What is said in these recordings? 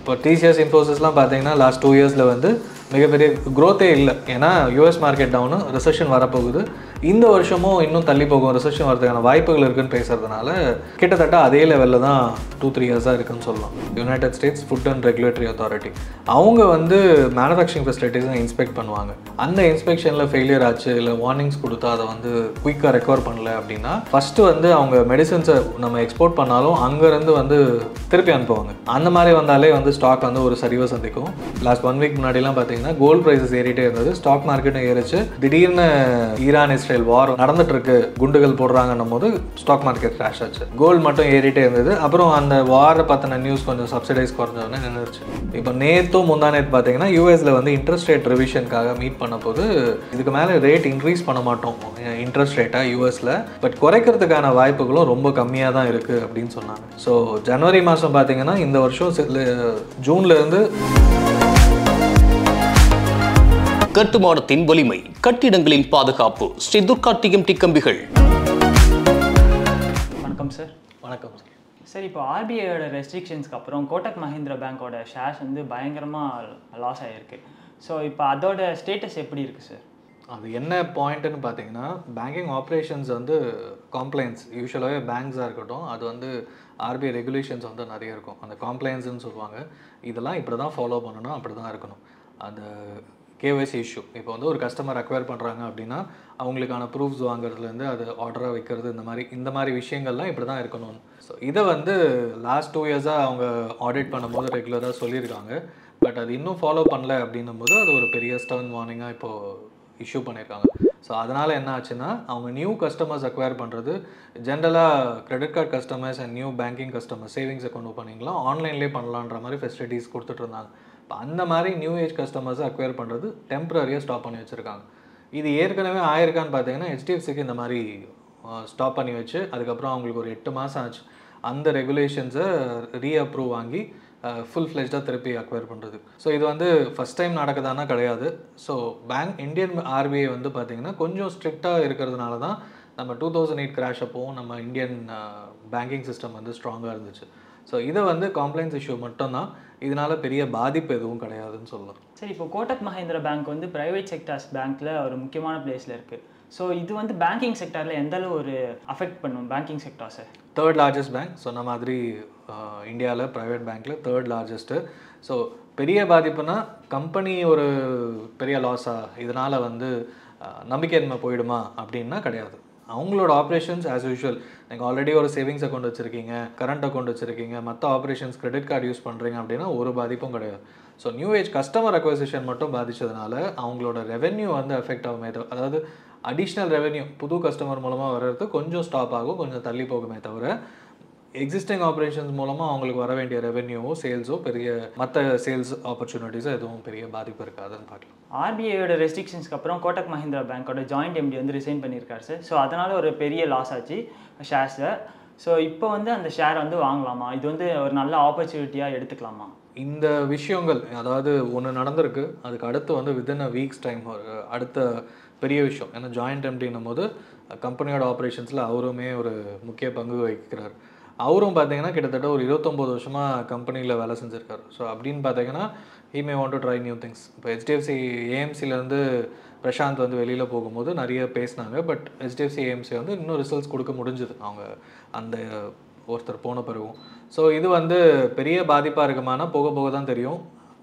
இப்போ டிசிஎஸ் இன்ஃபோசிஸ்லாம் பார்த்தீங்கன்னா லாஸ்ட் 2 இயர்ஸில் வந்து மிகப்பெரிய க்ரோத்தே இல்லை. ஏன்னா யூஎஸ் மார்க்கெட் டவுனு, ரிசெஷன் வரப்போகுது, இந்த வருஷமும் இன்னும் தள்ளி போகும், ரிசெஷன் வரதுக்கான வாய்ப்புகள் இருக்குன்னு பேசுறதுனால கிட்டத்தட்ட அதே லெவலில் தான் 2-3 இயர்ஸாக இருக்குன்னு சொல்லலாம். United states food and regulatory authority அவங்க வந்து மேனுஃபேக்சரிங் ஃபெசிலிட்டிஸை இன்ஸ்பெக்ட் பண்ணுவாங்க. அந்த இன்ஸ்பெக்ஷனில் ஃபெயிலியர் ஆச்சு இல்லை வார்னிங்ஸ் கொடுத்தா அதை வந்து குயிக்காக ரெக்கவர் பண்ணல அப்படின்னா ஃபஸ்ட்டு வந்து அவங்க மெடிசன்ஸை நம்ம எக்ஸ்போர்ட் பண்ணாலும் அங்கேருந்து வந்து திருப்பி அனுப்புவாங்க. அந்த மாதிரி வந்தாலே வந்து ஸ்டாக் வந்து ஒரு சரிவை சந்திக்கும். லாஸ்ட் 1 வீக் முன்னாடிலாம் பார்த்தீங்கன்னா கோல்டு ப்ரைஸஸ் ஏறிட்டே இருந்தது, ஸ்டாக் மார்க்கெட்டும் ஏறிச்சு. திடீர்னு ஈரான் இஸ்ரேல் வார் நடந்துட்டு இருக்கு, குண்டுகள் போடுறாங்கன்னும் போது ஸ்டாக் மார்க்கெட் கிராஷ் ஆச்சு. கோல்டு மட்டும் ஏறிட்டே இருந்தது. அப்புறம் அந்த வாரை பற்றின நியூஸ் கொஞ்சம் சப்சிடைஸ் குறைஞ்சோடனே நின்றுச்சு. இப்போ நேற்றும் முந்தா நேற்று பார்த்தீங்கன்னா யூஎஸில் வந்து இன்ட்ரெஸ்ட் ரேட் ரிவிஷனுக்காக மீட் பண்ண போது இதுக்கு மேலே ரேட் இன்க்ரீஸ் பண்ண மாட்டோம் இன்ட்ரெஸ்ட் ரேட்டாக யூஎஸில், பட் குறைக்கிறதுக்கான வாய்ப்புகளும் ரொம்ப கம்மியாக தான் இருக்குது அப்படின்னு சொன்னாங்க. ஸோ ஜனவரி மாதம் பார்த்தீங்கன்னா இந்த வருஷம் ஜூன்லேருந்து கட்டுமானத்தின் வலிமை, கட்டிடங்களின் பாதுகாப்பு, ஸ்ரீ துர்கா டிஎம்டி கம்பிகள். வணக்கம் சார். வணக்கம் சார். சார், இப்போ ஆர்பிஐயோட ரெஸ்ட்ரிக்ஷன்ஸ்க்கு அப்புறம் கோட்டக் மஹிந்திரா பேங்கோட ஷேர்ஸ் வந்து பயங்கரமாக லாஸ் ஆகிருக்கு. ஸோ இப்போ அதோட ஸ்டேட்டஸ் எப்படி இருக்குது சார்? அது என்ன பாயிண்ட்டுன்னு பார்த்தீங்கன்னா, பேங்கிங் ஆப்ரேஷன்ஸ் வந்து காம்ப்ளைன்ஸ் யூஸ்வலாகவே பேங்க்ஸாக இருக்கட்டும், அது வந்து ஆர்பிஐ ரெகுலேஷன்ஸ் வந்து நிறைய இருக்கும். அந்த காம்ப்ளைன்ஸ்ன்னு சொல்லுவாங்க. இதெல்லாம் இப்படி தான் ஃபாலோ பண்ணணும், அப்படி தான் இருக்கணும். அந்த கேஒய்சி இஷ்யூ இப்போ வந்து ஒரு கஸ்டமர் அக்வயர் பண்ணுறாங்க அப்படின்னா அவங்களுக்கான ப்ரூஃப்ஸ் வாங்குறதுலேருந்து அது ஆர்டராக வைக்கிறது, இந்த மாதிரி விஷயங்கள்லாம் இப்படி தான் இருக்கணும். ஸோ இதை வந்து லாஸ்ட் 2 இயர்ஸாக அவங்க ஆடிட் பண்ணும்போது ரெகுலராக சொல்லியிருக்காங்க. பட் அது இன்னும் ஃபாலோ பண்ணல அப்படின்னும் போது அது ஒரு பெரிய ஸ்டர்ன் வார்னிங்காக இப்போது இஷ்யூ பண்ணியிருக்காங்க. ஸோ அதனால் என்ன ஆச்சுன்னா, அவங்க நியூ கஸ்டமர்ஸ் அக்வயர் பண்ணுறது ஜென்ரலாக credit card customers and new banking customers savings account ஓப்பனிங்லாம் ஆன்லைன்லேயே பண்ணலான்ற மாதிரி ஃபெசிலிட்டிஸ் கொடுத்துட்ருந்தாங்க. இப்போ அந்த மாதிரி நியூ ஏஜ் கஸ்டமர்ஸை அக்வயர் பண்ணுறது டெம்பரரியாக ஸ்டாப் பண்ணி வச்சுருக்காங்க. இது ஏற்கனவே ஆயிருக்கான்னு பார்த்தீங்கன்னா ஹெச்டிஎஃப்சிக்கு இந்த மாதிரி ஸ்டாப் பண்ணி வச்சு அதுக்கப்புறம் அவங்களுக்கு ஒரு 8 மாதம் ஆச்சு அந்த ரெகுலேஷன்ஸை ரீஅப்ரூவ் வாங்கி ஃபுல் ஃப்ளெஜ்டாக திருப்பி அக்வயர் பண்ணுறது. ஸோ இது வந்து ஃபஸ்ட் டைம் நடக்குதானா கிடையாது. ஸோ இந்தியன் ஆர்பிஐ வந்து பார்த்திங்கன்னா கொஞ்சம் ஸ்ட்ரிக்டாக இருக்கிறதுனால தான் நம்ம 2008 கிராஷ் அப்போவும் நம்ம இந்தியன் பேங்கிங் சிஸ்டம் வந்து ஸ்ட்ராங்காக இருந்துச்சு. ஸோ இதை வந்து காம்ப்ளைன்ஸ் இஷ்யூ மட்டும்தான், இதனால் பெரிய பாதிப்பு எதுவும் கிடையாதுன்னு சொல்லலாம். சரி, இப்போ கோட்டக் மஹிந்திரா பேங்க் வந்து ப்ரைவேட் செக்டார்ஸ் பேங்க்கில் ஒரு முக்கியமான பிளேஸில் இருக்குது. ஸோ இது வந்து பேங்கிங் செக்டாரில் எந்தளவு ஒரு அஃபெக்ட் பண்ணும் பேங்கிங் செக்டார்ஸை? 3rd லார்ஜஸ்ட் பேங்க் சொன்ன மாதிரி இந்தியாவில் ப்ரைவேட் பேங்க்கில் 3rd லார்ஜஸ்ட்டு. ஸோ பெரிய பாதிப்புனா கம்பெனி ஒரு பெரிய லாஸாக இதனால் வந்து நம்பிக்கையின்மை போயிடுமா அப்படின்னா கிடையாது. அவங்களோட ஆப்ரேஷன்ஸ் ஆஸ் யூஷுவல். நீங்கள் ஆல்ரெடி ஒரு சேவிங்ஸ் அக்கௌண்ட் வச்சுருக்கீங்க, கரண்ட் அக்கௌண்ட் வச்சுருக்கீங்க, மற்ற ஆப்ரேஷன்ஸ் கிரெடிட் கார்டு யூஸ் பண்ணுறீங்க அப்படின்னா ஒரு பாதிப்பும் கிடையாது. So new age customer acquisition மட்டும் பாதித்ததுனால அவங்களோட ரெவென்யூ வந்து அஃபெக்ட் ஆகுமே தவிர, அதாவது அடிஷ்னல் ரெவென்யூ புது கஸ்டமர் மூலமாக வர்றது கொஞ்சம் ஸ்டாப் ஆகும், கொஞ்சம் தள்ளி போகுமே தவிர எக்ஸிஸ்டிங் ஆப்ரேஷன்ஸ் மூலமாக அவங்களுக்கு வர வேண்டிய ரெவென்யூவோ சேல்ஸோ பெரிய மற்ற சேல்ஸ் ஆப்பர்ச்சுனிட்டிஸோ எதுவும் பெரிய பாதிப்பு இருக்காதுன்னு பார்க்கலாம். ஆர்பிஐயோட ரெஸ்ட்ரிக்ஷன்ஸ்க்கு அப்புறம் கோட்டக் மஹிந்திரா பேங்கோட ஜாயிண்ட் எம்டி வந்து ரிசைன் பண்ணியிருக்காரு சார். ஸோ அதனால் ஒரு பெரிய லாஸ் ஆச்சு ஷேர்ஸில். ஸோ இப்போ வந்து அந்த ஷேர் வந்து வாங்கலாமா? இது வந்து ஒரு நல்ல ஆப்பர்ச்சுனிட்டியாக எடுத்துக்கலாமா? இந்த விஷயங்கள் அதாவது ஒன்று நடந்திருக்கு, அதுக்கு அடுத்து வந்து வித்தின் அ வீக்ஸ் டைம் ஒரு அடுத்த பெரிய விஷயம். ஏன்னா ஜாயிண்ட் எம்டின்னும் போது கம்பெனியோட ஆப்ரேஷன்ஸில் அவருமே ஒரு முக்கிய பங்கு வகிக்கிறார். அவரும் பார்த்தீங்கன்னா கிட்டத்தட்ட ஒரு 29 வருஷமாக கம்பெனியில் வேலை செஞ்சுருக்காரு. ஸோ அப்படின்னு பார்த்தீங்கன்னா he May want to try new things. இப்போ ஹெச்டிஎஃப்சி ஏஎம்சிலேருந்து பிரசாந்த் வந்து வெளியில் போகும்போது நிறைய பேசினாங்க. பட் ஹெச்டிஎஃப்சி ஏஎம்சி வந்து இன்னும் ரிசல்ட்ஸ் கொடுக்க முடிஞ்சுது அவங்க அந்த ஒருத்தர் போன பிறகும். ஸோ இது வந்து பெரிய பாதிப்பாக இருக்குமானா போக போக தான் தெரியும்.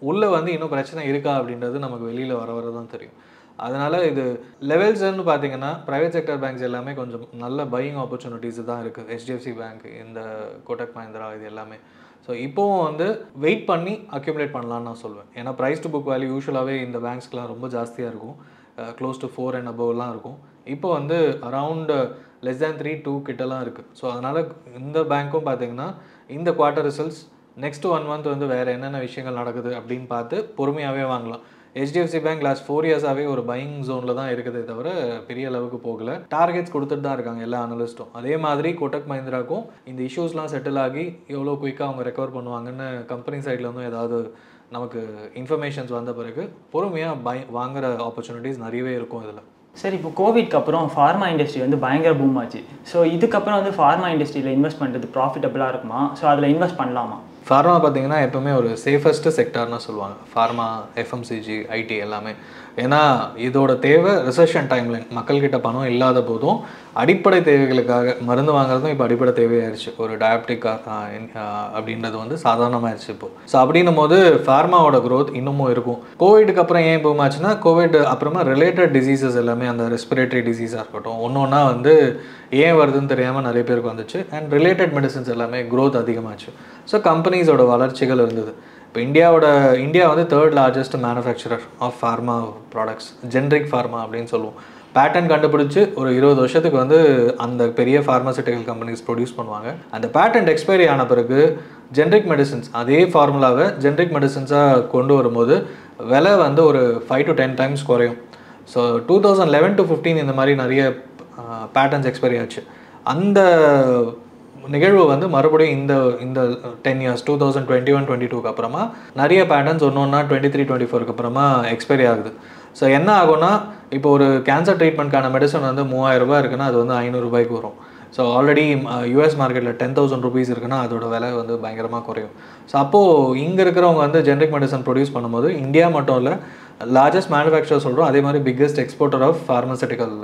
உள்ளே வந்து இன்னும் பிரச்சனை இருக்கா அப்படின்றது நமக்கு வெளியில் வர தான் தெரியும். அதனால் இது லெவல்ஸ்ன்னு பார்த்தீங்கன்னா ப்ரைவேட் செக்டர் பேங்க்ஸ் எல்லாமே கொஞ்சம் நல்ல பையிங் ஆப்பர்ச்சுனிட்டிஸ் தான் இருக்குது. ஹெச்டிஎஃப்சி பேங்க், இந்த கோட்டக் மஹிந்திரா, இது எல்லாமே. ஸோ இப்போவும் வந்து வெயிட் பண்ணி அக்யூமுலேட் பண்ணலான்னு நான் சொல்லுவேன். ஏன்னா ப்ரைஸ் டு புக் வேல்யூ யூஸ்வலாகவே இந்த பேங்க்ஸ்க்கெலாம் ரொம்ப ஜாஸ்தியாக இருக்கும், க்ளோஸ் டு 4 and above இருக்கும். இப்போ வந்து அரவுண்ட் less than 3-2 கிட்டலாம் இருக்குது. ஸோ அதனால் இந்த பேங்க்கும் பார்த்தீங்கன்னா இந்த குவார்ட்டர் ரிசல்ட்ஸ் நெக்ஸ்ட் 1 month வந்து வேறு என்னென்ன விஷயங்கள் நடக்குது அப்படின்னு பார்த்து பொறுமையாகவே வாங்கலாம். ஹெச்டிஎஃப்சி பேங்க் லாஸ்ட் 4 இயர்ஸாகவே ஒரு பையிங் ஜோனில் தான் இருக்குதே தவிர பெரிய அளவுக்கு போகலை. டார்கெட்ஸ் கொடுத்துட்டு தான் இருக்காங்க எல்லா அனலிஸ்ட்டும். அதே மாதிரி கோட்டக் மஹிந்திராக்கும் இந்த இஷ்யூஸ்லாம் செட்டில் ஆகி எவ்வளோ குயிக்காக அவங்க ரெக்கவர் பண்ணுவாங்கன்னு கம்பெனி சைடில் வந்து ஏதாவது நமக்கு இன்ஃபர்மேஷன்ஸ் வந்த பிறகு பொறுமையாக வாங்குகிற ஆப்பர்ச்சுனிட்டிஸ் நிறையவே இருக்கும் இதில். சார், இப்போ கோவிட்க்கு அப்புறம் ஃபார்மா இண்டஸ்ட்ரி வந்து பயங்கர பூம் ஆச்சு. ஸோ இதுக்கப்புறம் வந்து ஃபார்மா இண்டஸ்ட்ரியில் இன்வெஸ்ட் பண்ணுறது ப்ராஃபிட்டபுளாக இருக்குமா? ஸோ அதில் இன்வெஸ்ட் பண்ணலாமா? ஃபார்மா பார்த்தீங்கன்னா எப்போவுமே ஒரு சேஃபஸ்ட்டு செக்டார்னு சொல்லுவாங்க, ஃபார்மா, எஃப்எம்சிஜி, ஐடி எல்லாமே. ஏன்னா இதோட தேவை ரிசெஷன் டைமில் மக்கள்கிட்ட பணம் இல்லாத போதும் அடிப்படை தேவைகளுக்காக மருந்து வாங்குறதும் இப்போ அடிப்படை தேவையாயிருச்சு. ஒரு டயபெட்டிக் அப்படின்றது வந்து சாதாரணமாகிடுச்சு இப்போது. ஸோ அப்படின்னும் போது ஃபார்மாவோட க்ரோத் இன்னமும் இருக்கும். கோவிடுக்கு அப்புறம் ஏன் பூமாச்சுன்னா, கோவிட் அப்புறமா ரிலேட்டட் டிசீசஸ் எல்லாமே, அந்த ரெஸ்பிரேட்டரி டிசீஸாக இருக்கட்டும், ஒன்று ஒன்றா வந்து ஏன் வருதுன்னு தெரியாமல் நிறைய பேருக்கு வந்துச்சு. அண்ட் ரிலேட்டட் மெடிசன்ஸ் எல்லாமே க்ரோத் அதிகமாச்சு. ஸோ கம்பெனிஸோட வளர்ச்சிகள் இருந்தது. இப்போ இந்தியா வந்து 3rd largest manufacturer of pharma products, generic pharma அப்படின்னு சொல்லுவோம். பேட்டன் கண்டுபிடிச்சி ஒரு 20 வருஷத்துக்கு வந்து அந்த பெரிய ஃபார்மாசிட்டிக்கல் கம்பெனிஸ் ப்ரொடியூஸ் பண்ணுவாங்க. அந்த பேட்டன்ட் எக்ஸ்பைரி ஆன பிறகு ஜென்ரிக் மெடிசன்ஸ் அதே ஃபார்முலாவை ஜென்ரிக் மெடிசன்ஸாக கொண்டு வரும்போது விலை வந்து ஒரு 5 to 10 times குறையும். ஸோ 2011 to 15 இந்த மாதிரி நிறைய பேட்டன்ஸ் எக்ஸ்பைரி ஆச்சு. அந்த நிகழ்வு வந்து மறுபடியும் இந்த 10 years 2021-22க்கு அப்புறமா நிறைய பேட்டர்ன்ஸ் ஒன்றா 23-24க்கு அப்புறமா எக்ஸ்பைரி ஆகுது. ஸோ என்ன ஆகும்னா, இப்போ ஒரு கேன்சர் ட்ரீட்மெண்ட்கான மெடிசன் வந்து 3000 ரூபாய் இருக்குன்னா அது வந்து 500 ரூபாய்க்கு வரும். ஸோ ஆல்ரெடி யூஎஸ் மார்க்கெட்டில் 10,000 rupees இருக்குன்னா அதோட விலை வந்து பயங்கரமாக குறையும். ஸோ அப்போது இங்கே இருக்கிறவங்க வந்து ஜென்ரிக் மெடிசன் ப்ரொடியூஸ் பண்ணும்போது இந்தியா மட்டும் இல்லை, லார்ஜஸ்ட் மேனுஃபேக்சர் சொல்கிறோம், அதே மாதிரி biggest exporter of pharmaceutical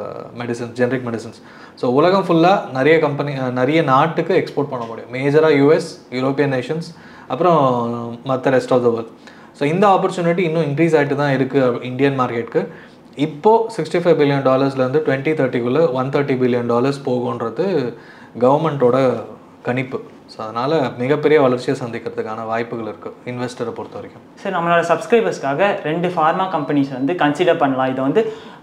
medicines, generic medicines. So உலகம் ஃபுல்லாக நிறைய நாட்டுக்கு எக்ஸ்போர்ட் பண்ண முடியும். மேஜராக யூஎஸ், யூரோப்பியன் நேஷன்ஸ், அப்புறம் மற்ற rest of the world. So இந்த ஆப்பர்ச்சுனிட்டி இன்னும் இன்க்ரீஸ் ஆகிட்டு தான் இருக்குது இந்தியன் மார்க்கெட்டுக்கு. இப்போது $65 billion 2030க்குள்ளே $130 billion போகுன்றது கவர்மெண்ட்டோட கணிப்பு. ஸோ அதனால் மிகப்பெரிய வளர்ச்சியை சந்திக்கிறதுக்கான வாய்ப்புகள் இருக்குது இன்வெஸ்டரை பொறுத்த வரைக்கும். சார், நம்மளோட சப்ஸ்கிரைபர்ஸ்க்காக 2 ஃபார்மா கம்பெனிஸ் வந்து கன்சிடர் பண்ணலாம். இதை வந்து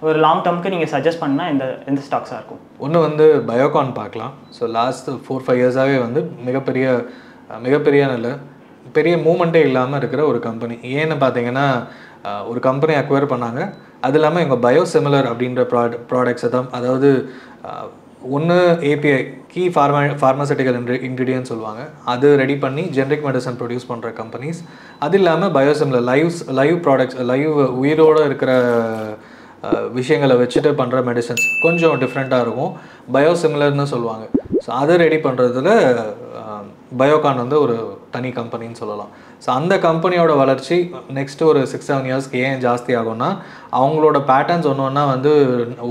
ஒரு லாங் டேர்முக்கு நீங்கள் சஜஸ்ட் பண்ணால் எந்த ஸ்டாக்ஸாக இருக்கும்? ஒன்று வந்து பயோகான் பார்க்கலாம். ஸோ லாஸ்ட் 4-5 yearsஆகவே வந்து மிகப்பெரிய நல்ல பெரிய மூமெண்ட்டே இல்லாமல் இருக்கிற ஒரு கம்பெனி. ஏன்னு பார்த்தீங்கன்னா, ஒரு கம்பெனி அக்வயர் பண்ணாங்க. அது இல்லாமல் இவங்க பயோசிமிலர் அப்படின்ற ப்ராடக்ட்ஸை தான், அதாவது ஒன்று ஏபிஐ கீ ஃபார்மசூட்டிக்கல் இன்க்ரீடியன்ட் சொல்லுவாங்க, அது ரெடி பண்ணி ஜென்ரிக் மெடிசன் ப்ரொடியூஸ் பண்ணுற கம்பெனிஸ். அது இல்லாமல் பயோசிமிலர் லைவ் ப்ராடக்ட்ஸ், உயிரோடு இருக்கிற விஷயங்களை வச்சுட்டு பண்ணுற மெடிசன்ஸ் கொஞ்சம் டிஃப்ரெண்ட்டாக இருக்கும், பயோசிமிலர்னு சொல்லுவாங்க. ஸோ அதை ரெடி பண்ணுறதுல பயோகான் வந்து ஒரு தனி கம்பெனின்னு சொல்லலாம். ஸோ அந்த கம்பெனியோட வளர்ச்சி நெக்ஸ்ட்டு ஒரு 6-7 yearsக்கு ஏன் ஜாஸ்தி ஆகும்னா, அவங்களோட பேட்டர்ன்ஸ் ஒன்று வந்து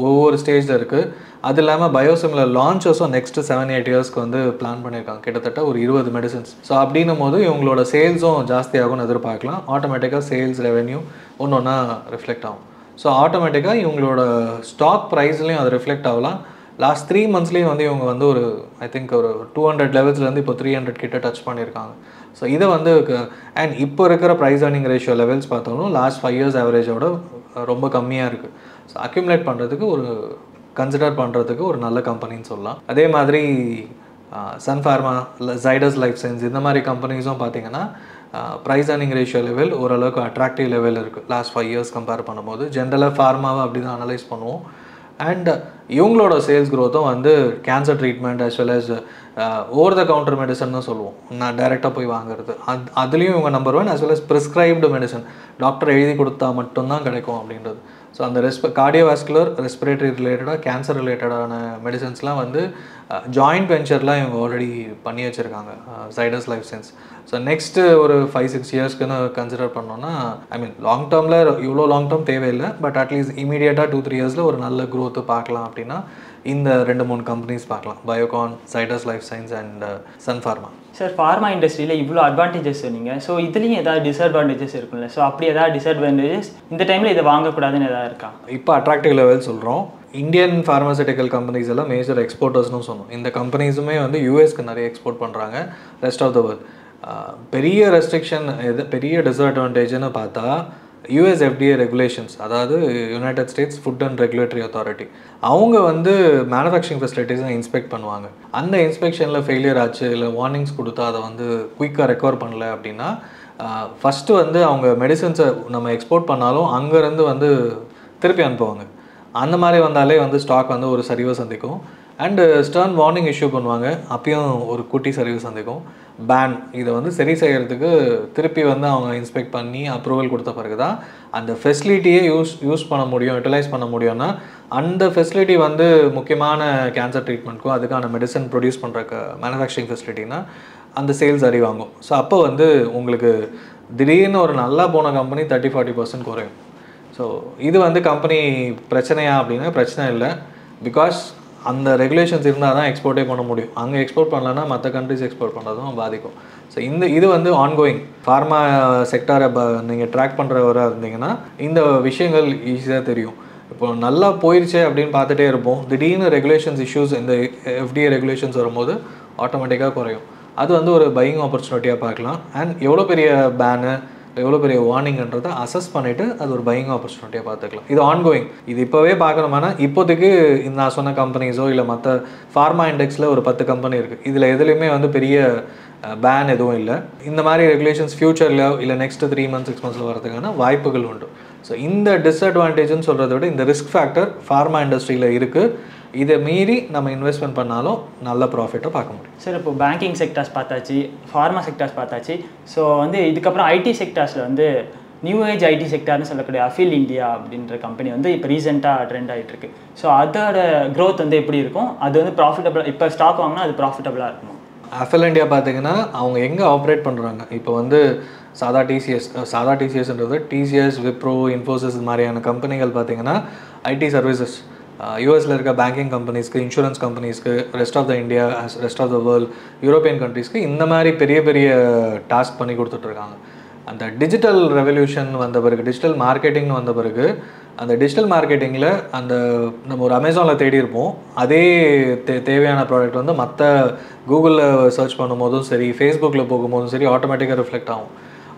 ஒவ்வொரு ஸ்டேஜில் இருக்குது. அது இல்லாமல் பயோசிமிலர் லான்ச்சஸும் நெக்ஸ்ட்டு 7-8 yearsக்கு வந்து பிளான் பண்ணியிருக்காங்க, கிட்டத்தட்ட ஒரு 20 மெடிசன்ஸ். ஸோ அப்படின்னும் போது இவங்களோட சேல்ஸும் ஜாஸ்தி ஆகும்னு எதிர்பார்க்கலாம். ஆட்டோமேட்டிக்காக சேல்ஸ் ரெவென்யூ ஒன்று ரிஃப்ளெக்ட் ஆகும். ஸோ ஆட்டோமேட்டிக்காக இவங்களோட ஸ்டாக் ப்ரைஸ்லேயும் அது ரிஃப்ளெக்ட் ஆகலாம். லாஸ்ட் 3 monthsலேயும் வந்து இவங்க வந்து ஒரு ஐ திங்க் ஒரு 200 லெவல்ஸ்லேருந்து இப்போ 300 கிட்ட டச் பண்ணியிருக்காங்க. ஸோ இதை வந்து அண்ட் இப்போ இருக்கிற ப்ரைஸ் ஏர்னிங் ரேஷியோ லெவல்ஸ் பார்த்தாலும் லாஸ்ட் 5 years ஆவரேஜோட ரொம்ப கம்மியாக இருக்குது. ஸோ அக்யூமுலேட் பண்ணுறதுக்கு கன்சிடர் பண்ணுறதுக்கு ஒரு நல்ல கம்பெனின்னு சொல்லலாம். அதே மாதிரி சன் ஃபார்மா, ஜைடஸ் லைஃப் சயின்ஸ் இந்த மாதிரி கம்பெனிஸும் பார்த்தீங்கன்னா ப்ரைஸ் ஏர்னிங் ரேஷியோ லெவல் ஓரளவுக்கு அட்ராக்டிவ் லெவல் இருக்குது லாஸ்ட் 5 years கம்பேர் பண்ணும்போது. ஜென்ரலாக ஃபார்மாவை அப்படி தான் அனலைஸ் பண்ணுவோம். அண்ட் இவங்களோட சேல்ஸ் க்ரோத்தும் வந்து cancer treatment as well as over the counter மெடிசன்னு சொல்லுவோம், நான் டைரெக்டாக போய் வாங்குறது, அதுலேயும் இவங்க number 1 as well as prescribed medicine, doctor எழுதி கொடுத்தா மட்டும்தான் கிடைக்கும் அப்படின்றது. ஸோ அந்த கார்டியோவாஸ்குலர், ரெஸ்பிரேட்டரி ரிலேட்டடாக, கேன்சர் ரிலேட்டடான மெடிசன்ஸ்லாம் வந்து ஜாயிண்ட் வெஞ்சர்லாம் இவங்க ஆல்ரெடி பண்ணி வச்சுருக்காங்க, Zydus Life science. So next ஒரு 5-6 yearsக்குன்னு கன்சிடர் பண்ணோன்னா, ஐ மீன் லாங் டேர்மில் இவ்வளோ லாங் டேர்ம் தேவையில்லை, பட் அட்லீஸ்ட் இமீடியட்டாக 2-3 yearsல ஒரு நல்ல க்ரோத்து பார்க்கலாம் அப்படின்னா இந்த 2-3 கம்பெனிஸ் பார்க்கலாம், Biocon, Zydus Life Science and Sun Pharma. Sir, pharma இண்டஸ்ட்ரியில் இவ்வளோ அட்வான்டேஜஸ் சொன்னீங்க. ஸோ இதுலேயும் ஏதாவது டிஸ்அட்வான்டேஜஸ் இருக்குல்ல? ஸோ அப்படி ஏதாவது டிஸ்அட்வான்டேஜஸ் இந்த டைமில் இதை வாங்கக்கூடாதுன்னு எதாவது இருக்கா? இப்போ அட்ராக்டிவ் லெவல் சொல்கிறோம். இந்தியன் ஃபார்மசூட்டிக்கல் கம்பெனிஸ் எல்லாம் மேஜர் எக்ஸ்போர்ட்டர்ஸ்னு சொன்னோம். இந்த கம்பெனிஸுமே வந்து யூஎஸ்க்கு நிறைய எக்ஸ்போர்ட் பண்ணுறாங்க, ரெஸ்ட் ஆஃப் த வேர்ல்ட். பெரிய ரெஸ்ட்ரிக்ஷன் பெரிய டிஸ்அட்வான்டேஜ்னு பார்த்தா யூஎஸ் FDA ரெகுலேஷன்ஸ், அதாவது United states food and regulatory authority, அவங்க வந்து மேனுஃபேக்சரிங் ஃபெசிலிட்டிஸை இன்ஸ்பெக்ட் பண்ணுவாங்க. அந்த இன்ஸ்பெக்ஷனில் ஃபெயிலியர் ஆச்சு, இல்லை வார்னிங்ஸ் கொடுத்தா அதை வந்து குயிக்காக ரெக்கவர் பண்ணல அப்படின்னா, ஃபஸ்ட்டு வந்து அவங்க மெடிசன்ஸை நம்ம எக்ஸ்போர்ட் பண்ணாலும் அங்கேருந்து வந்து திருப்பி அனுப்புவாங்க. அந்த மாதிரி வந்தாலே வந்து ஸ்டாக் வந்து ஒரு சரிவை சந்திக்கும். அண்டு ஸ்டர்ன் வார்னிங் இஷ்யூ பண்ணுவாங்க, அப்பயும் ஒரு குட்டி சரிவு சந்திக்கும். பேன் இதை வந்து சரி செய்கிறதுக்கு திருப்பி வந்து அவங்க இன்ஸ்பெக்ட் பண்ணி அப்ரூவல் கொடுத்த பிறகு தான் அந்த ஃபெசிலிட்டியே யூஸ் பண்ண முடியும், யூட்டிலைஸ் பண்ண முடியும்னா, அந்த ஃபெசிலிட்டி வந்து முக்கியமான கேன்சர் ட்ரீட்மெண்ட்க்கும் அதுக்கான மெடிசன் ப்ரொடியூஸ் பண்ணுற மேனுஃபேக்சரிங் ஃபெசிலிட்டினா அந்த சேல்ஸ் அடி வாங்கும். ஸோ அப்போ வந்து உங்களுக்கு திடீர்னு ஒரு நல்லா போன கம்பெனி 30-40% குறையும். ஸோ இது வந்து கம்பெனி பிரச்சனையா அப்படின்னா பிரச்சனை இல்லை. பிகாஸ் அந்த ரெகுலேஷன்ஸ் இருந்தால் தான் எக்ஸ்போர்ட்டே பண்ண முடியும். அங்கே எக்ஸ்போர்ட் பண்ணலன்னா மற்ற கண்ட்ரிஸ் எக்ஸ்போர்ட் பண்ணுறதும் பாதிக்கும். ஸோ இது வந்து ஆன்கோயிங். ஃபார்மா செக்டாரை நீங்கள் ட்ராக் பண்ணுறவராக இருந்தீங்கன்னா இந்த விஷயங்கள் ஈஸியாக தெரியும். இப்போ நல்லா போயிடுச்சு அப்படின்னு பார்த்துட்டே இருப்போம். திடீர்னு ரெகுலேஷன்ஸ் இஷ்யூஸ், இந்த FDA ரெகுலேஷன்ஸ் வரும்போது ஆட்டோமேட்டிக்காக குறையும். அது வந்து ஒரு பையிங் ஆப்பர்ச்சுனிட்டியாக பார்க்கலாம். அண்ட் எவ்வளோ பெரிய பேனு, எவ்வளோ பெரிய வார்னிங்ன்றதை அசஸ் பண்ணிவிட்டு அது ஒரு பையிங் ஆப்பர்ச்சுனிட்டியாக பார்த்துக்கலாம். இது ஆன்கோயிங். இது இப்போவே பார்க்கணுமானா இப்போதைக்கு நான் சொன்ன கம்பெனிஸோ இல்லை மற்ற ஃபார்மா இண்டெக்ஸில் ஒரு 10 கம்பெனி இருக்குது. இதில் எதுலேயுமே வந்து பெரிய பேன் எதுவும் இல்லை. இந்த மாதிரி ரெகுலேஷன்ஸ் ஃப்யூச்சரில் இல்லை நெக்ஸ்ட் 3 months 6 months வரதுக்கான வாய்ப்புகள் உண்டு. ஸோ இந்த டிஸ்அட்வான்டேஜ்னு சொல்கிறத விட இந்த ரிஸ்க் ஃபேக்டர் ஃபார்மா இண்டஸ்ட்ரியில் இருக்குது. இதை மீறி நம்ம இன்வெஸ்ட்மெண்ட் பண்ணாலும் நல்ல ப்ராஃபிட்டை பார்க்க முடியும். சார் இப்போ பேங்கிங் செக்டார்ஸ் பார்த்தாச்சு, ஃபார்மா செக்டார்ஸ் பார்த்தாச்சு. ஸோ வந்து இதுக்கப்புறம் ஐடி செக்டார்ஸில் வந்து நியூ ஏஜ் ஐடி செக்டார்னு சொல்லக்கூடிய அஃபில் இந்தியா அப்படின்ற கம்பெனி வந்து இப்போ ரீசெண்டாக ட்ரெண்ட் ஆகிட்டு இருக்கு. ஸோ அதோட க்ரோத் வந்து எப்படி இருக்கும்? அது வந்து ப்ராஃபிட்டபிளாக, இப்போ ஸ்டாக் வாங்கினா அது ப்ராஃபிட்டபிளாக இருக்குமா? அஃபில் இந்தியா பார்த்தீங்கன்னா அவங்க எங்கே ஆப்ரேட் பண்ணுறாங்க, இப்போ வந்து சாதா டிசிஎஸ்ன்றது டிசிஎஸ், விப்ரோ, இன்ஃபோசிஸ் மாதிரியான கம்பெனிகள் பார்த்தீங்கன்னா ஐடி சர்வீசஸ் யூஎஸில் இருக்க பேங்கிங் கம்பெனிஸ்க்கு, இன்சூரன்ஸ் கம்பெனிஸ்க்கு, rest of the India, rest of the world, European கண்ட்ரீஸ்க்கு இந்த மாதிரி பெரிய பெரிய டாஸ்க் பண்ணி கொடுத்துட்ருக்காங்க. அந்த டிஜிட்டல் ரெவல்யூஷன் வந்த பிறகு, டிஜிட்டல் மார்க்கெட்டிங்னு வந்த பிறகு, அந்த டிஜிட்டல் மார்க்கெட்டிங்கில் அந்த நம்ம ஒரு அமேசானில் தேடி இருப்போம், அதே தேவையான ப்ராடக்ட் வந்து மற்ற கூகுளில் சர்ச் பண்ணும்போதும் சரி, ஃபேஸ்புக்கில் போகும்போதும் சரி ஆட்டோமேட்டிக்காக ரிஃப்ளெக்ட் ஆகும்.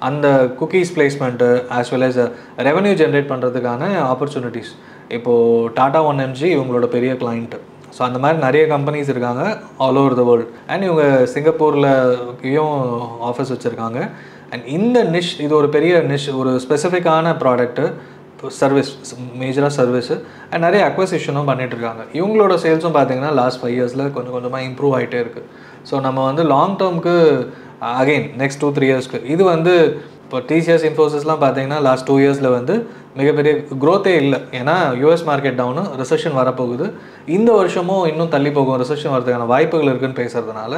அந்த cookies placement as well as revenue generate பண்ணுறதுக்கான ஆப்பர்ச்சுனிட்டிஸ். இப்போது டாடா 1mg இவங்களோட பெரிய கிளைண்ட்டு. ஸோ அந்த மாதிரி நிறைய கம்பெனிஸ் இருக்காங்க all over the world. And இவங்க சிங்கப்பூர்லையும் ஆஃபீஸ் வச்சுருக்காங்க. அண்ட் இந்த நிஷ், இது ஒரு பெரிய நிஷ், ஒரு ஸ்பெசிஃபிக்கான ப்ராடக்ட்டு, சர்வீஸ், மேஜராக சர்வீஸு. அண்ட் நிறைய அக்வசிஷனும் பண்ணிகிட்ருக்காங்க. இவங்களோட சேல்ஸும் பார்த்தீங்கன்னா லாஸ்ட் 5 yearsல கொஞ்சம் கொஞ்சமாக இம்ப்ரூவ் ஆகிட்டே இருக்குது. ஸோ நம்ம வந்து லாங் டேர்முக்கு அகெயின் நெக்ஸ்ட் 2-3 yearsக்கு இது வந்து இப்போ டிசிஎஸ், இன்ஃபோசிஸ்லாம் பார்த்தீங்கன்னா லாஸ்ட் 2 yearsல வந்து மிகப்பெரிய க்ரோத்தே இல்லை. ஏன்னா யூஎஸ் மார்க்கெட் டவுனு, ரிசெஷன் வரப்போகுது. இந்த வருஷமும் இன்னும் தள்ளி போகும், ரிசெஷன் வரதுக்கான வாய்ப்புகள் இருக்குதுன்னு பேசுகிறதுனால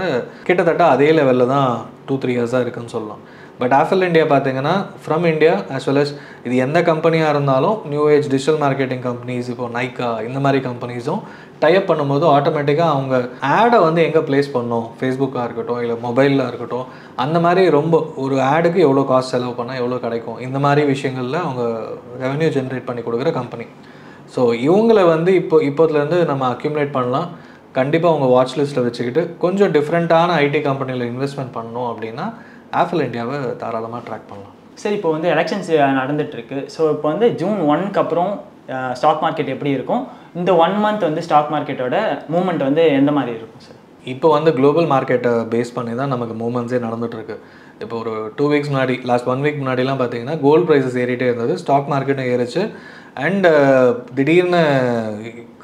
கிட்டத்தட்ட அதே லெவலில் தான் 2-3 yearsஸாக இருக்குதுன்னு சொல்லலாம். பட் ஆஃபில் இந்தியா பார்த்தீங்கன்னா from India as well as இது எந்த கம்பெனியாக இருந்தாலும் new age digital marketing companies, இப்போ நைக்கா இந்த மாதிரி கம்பெனிஸும் டைப் பண்ணும்போது ஆட்டோமேட்டிக்காக அவங்க ஆடை வந்து எங்கே ப்ளேஸ் பண்ணோம், ஃபேஸ்புக்காக இருக்கட்டும் இல்லை மொபைலில் இருக்கட்டும், அந்த மாதிரி ரொம்ப ஒரு ஆடுக்கு எவ்வளோ காசு செலவு பண்ணால் எவ்வளோ கிடைக்கும், இந்த மாதிரி விஷயங்களில் அவங்க ரெவன்யூ ஜென்ரேட் பண்ணி கொடுக்குற கம்பெனி. ஸோ இவங்களை வந்து இப்போதுலேருந்து நம்ம அக்யூமுலேட் பண்ணலாம். கண்டிப்பாக உங்கள் வாட்ச் லிஸ்ட்டில் வச்சுக்கிட்டு கொஞ்சம் டிஃப்ரெண்ட்டான ஐடி கம்பெனியில் இன்வெஸ்ட்மெண்ட் பண்ணணும் அப்படின்னா ஆஃபில் இந்தியாவை தாராளமாக ட்ராக் பண்ணலாம். சரி, இப்போ வந்து எலெக்ஷன்ஸ் நடந்துகிட்ருக்கு. ஸோ இப்போ வந்து June 1க்கு அப்புறம் ஸ்டாக் மார்க்கெட் எப்படி இருக்கும்? இந்த 1 month வந்து ஸ்டாக் மார்க்கெட்டோட மூவ்மெண்ட் வந்து எந்த மாதிரி இருக்கும் சார்? இப்போ வந்து குளோபல் மார்க்கெட்டை பேஸ் பண்ணி தான் நமக்கு மூவ்மெண்ட்ஸே நடந்துகிட்ருக்கு. இப்போ ஒரு 2 weeks முன்னாடி, லாஸ்ட் 1 week முன்னாடிலாம் பார்த்தீங்கன்னா கோல்டு ப்ரைஸஸ் ஏறிட்டே இருந்தது, ஸ்டாக் மார்க்கெட்டும் ஏறிச்சு. அண்ட் திடீர்னு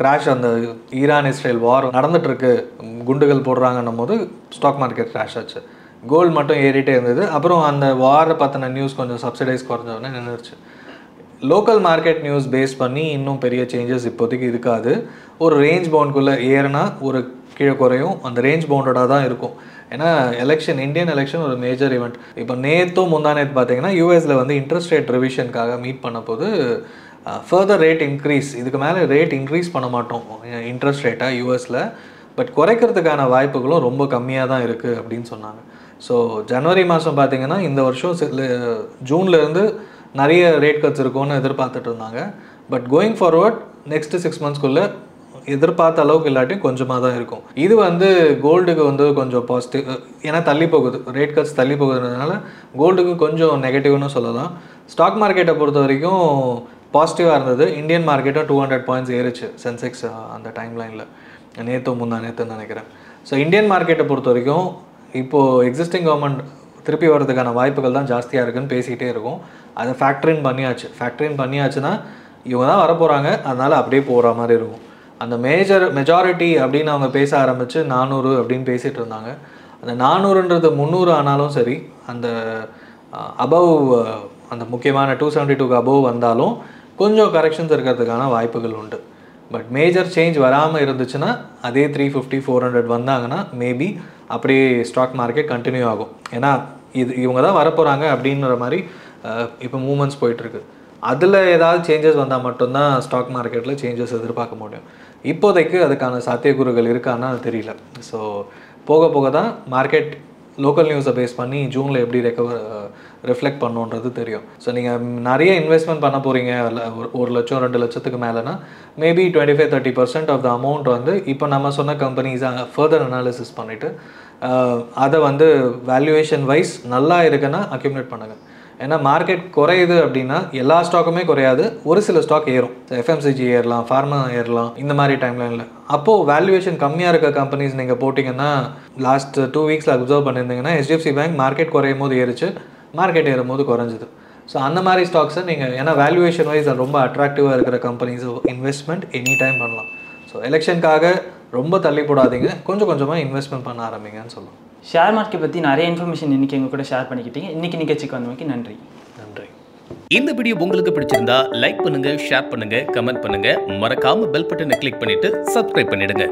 கிராஷ், அந்த ஈரான்-இஸ்ரேல் வார் நடந்துகிட்ருக்கு, குண்டுகள் போடுறாங்கன்னும் போது ஸ்டாக் மார்க்கெட் கிராஷ் ஆச்சு. கோல்டு மட்டும் ஏறிட்டே இருந்தது. அப்புறம் அந்த வாரை பற்றின நியூஸ் கொஞ்சம் சப்சிடைஸ் குறைஞ்சோடனே நின்றுச்சு. லோக்கல் மார்க்கெட் நியூஸ் பேஸ் பண்ணி இன்னும் பெரிய சேஞ்சஸ் இப்போதைக்கு இருக்காது. ஒரு ரேஞ்ச் பவுண்டுக்குள்ளே ஏறுனா ஒரு கீழே குறையும், அந்த ரேஞ்ச் பவுண்டடாக தான் இருக்கும். ஏன்னா இந்தியன் எலெக்ஷன் ஒரு மேஜர் ஈவெண்ட். இப்போ நேற்றும் முந்தானேத்து பார்த்தீங்கன்னா யூஎஸில் வந்து இன்ட்ரெஸ்ட் ரேட் ரிவிஷனுக்காக மீட் பண்ண போது ஃபர்தர் ரேட் இன்க்ரீஸ், இதுக்கு மேலே ரேட் இன்க்ரீஸ் பண்ண மாட்டோம் இன்ட்ரெஸ்ட் ரேட்டாக யூஎஸில், பட் குறைக்கிறதுக்கான வாய்ப்புகளும் ரொம்ப கம்மியாக தான் இருக்குது அப்படின்னு சொன்னாங்க. ஸோ ஜனவரி மாதம் பார்த்திங்கன்னா இந்த வருஷம் ஜூன்லேருந்து நிறைய ரேட் கட்ஸ் இருக்கும்னு எதிர்பார்த்துட்டு இருந்தாங்க. பட் கோயிங் ஃபார்வர்ட் நெக்ஸ்ட் 6 monthsக்குள்ளே எதிர்பார்த்த அளவுக்கு இல்லாட்டியும் கொஞ்சமாக தான் இருக்கும். இது வந்து கோல்டுக்கு வந்து கொஞ்சம் பாசிட்டிவ், ஏன்னா தள்ளி போகுது, ரேட் கட்ஸ் தள்ளி போகுதுன்றதுனால கோல்டுக்கு கொஞ்சம் நெகட்டிவ்னு சொல்லலாம். ஸ்டாக் மார்க்கெட்டை பொறுத்த வரைக்கும் பாசிட்டிவாக இருந்தது. இந்தியன் மார்க்கெட்டும் 200 points ஏறிச்சு சென்செக்ஸ் அந்த டைம்லைனில், நேற்றுன்னு நினைக்கிறேன். ஸோ இந்தியன் மார்க்கெட்டை பொறுத்த வரைக்கும் இப்போது எக்ஸிஸ்டிங் கவர்மெண்ட் திருப்பி வர்றதுக்கான வாய்ப்புகள் தான் ஜாஸ்தியாக இருக்குதுன்னு பேசிக்கிட்டே இருக்கும். அதை ஃபேக்டரின் பண்ணியாச்சுன்னா இவங்க தான் வரப்போகிறாங்க, அதனால் அப்படியே போகிற மாதிரி இருக்கும். அந்த மெஜாரிட்டி அப்படின்னு அவங்க பேச ஆரம்பித்து 400 அப்படின்னு பேசிகிட்டு இருந்தாங்க. அந்த 400ன்றது 300 ஆனாலும் சரி, அந்த அபவ், அந்த முக்கியமான 272க்கு அபவ் வந்தாலும் கொஞ்சம் கரெக்ஷன்ஸ் இருக்கிறதுக்கான வாய்ப்புகள் உண்டு. பட் மேஜர் சேஞ்ச் வராமல் இருந்துச்சுன்னா அதே 350-400 வந்தாங்கன்னா மேபி அப்படியே ஸ்டாக் மார்க்கெட் கண்டினியூ ஆகும். ஏன்னா இவங்க தான் வரப்போகிறாங்க அப்படின்ற மாதிரி இப்போ மூமெண்ட்ஸ் போயிட்டுருக்கு. அதில் ஏதாவது சேஞ்சஸ் வந்தால் மட்டும்தான் ஸ்டாக் மார்க்கெட்டில் சேஞ்சஸ் எதிர்பார்க்க முடியும். இப்போதைக்கு அதுக்கான சாத்தியக்கூறுகள் இருக்கான்னா அது தெரியல. ஸோ போக போக தான் மார்க்கெட் லோக்கல் நியூஸை பேஸ் பண்ணி ஜூனில் எப்படி ரிஃப்ளெக்ட் பண்ணுன்றது தெரியும். ஸோ நீங்கள் நிறைய இன்வெஸ்ட்மெண்ட் பண்ண போகிறீங்க, 1 லட்சம் 2 லட்சத்துக்கு மேலேனா மேபி 25-30% ஆஃப் த அமௌண்ட் வந்து இப்போ நம்ம சொன்ன கம்பெனிஸை ஃபர்தர் அனாலிசிஸ் பண்ணிவிட்டு அதை வந்து வேல்யூவேஷன் வைஸ் நல்லா இருக்குன்னா அக்யூமுலேட் பண்ணுங்கள். ஏன்னா மார்க்கெட் குறையுது அப்படின்னா எல்லா ஸ்டாக்குமே குறையாது, ஒரு சில ஸ்டாக் ஏறும். எஃப்எம்சிஜி ஏறலாம், ஃபார்மா ஏறலாம், இந்த மாதிரி டைம்லைனில். அப்போது வேல்யூவேஷன் கம்மியாக இருக்க கம்பெனிஸ் நீங்கள் போட்டிங்கன்னா லாஸ்ட் 2 வீக்ஸில் அப்சர்வ் பண்ணியிருந்தீங்கன்னா HDFC பேங்க் மார்க்கெட் குறையும் போது ஏறிச்சு, மார்க்கெட் ஏறும் போது குறைஞ்சிது. ஸோ அந்த மாதிரி ஸ்டாக்ஸை நீங்கள் ஏன்னா வேல்யூவேஷன் வைஸ் அது ரொம்ப அட்ராக்டிவாக இருக்கிற கம்பெனிஸ் இன்வெஸ்ட்மெண்ட் எனி டைம் பண்ணலாம். ஸோ எலெக்ஷனுக்காக ரொம்ப தள்ளி போடாதீங்க, கொஞ்சம் கொஞ்சமாக இன்வெஸ்ட்மெண்ட் பண்ண ஆரம்பிங்கன்னு சொல்லுவோம். ஷேர் மார்க்கெட் பற்றி நிறைய இன்ஃபர்மேஷன் இன்றைக்கி எங்கள் கூட ஷேர் பண்ணிக்கிட்டீங்க. இன்றைக்கி நிகழ்ச்சிக்கு வந்தமைக்கு நன்றி. நன்றி. இந்த வீடியோ உங்களுக்கு பிடிச்சிருந்தா லைக் பண்ணுங்க, ஷேர் பண்ணுங்க, கமெண்ட் பண்ணுங்க, மறக்காம பெல் பட்டனை கிளிக் பண்ணிட்டு சப்ஸ்கிரைப் பண்ணிடுங்க.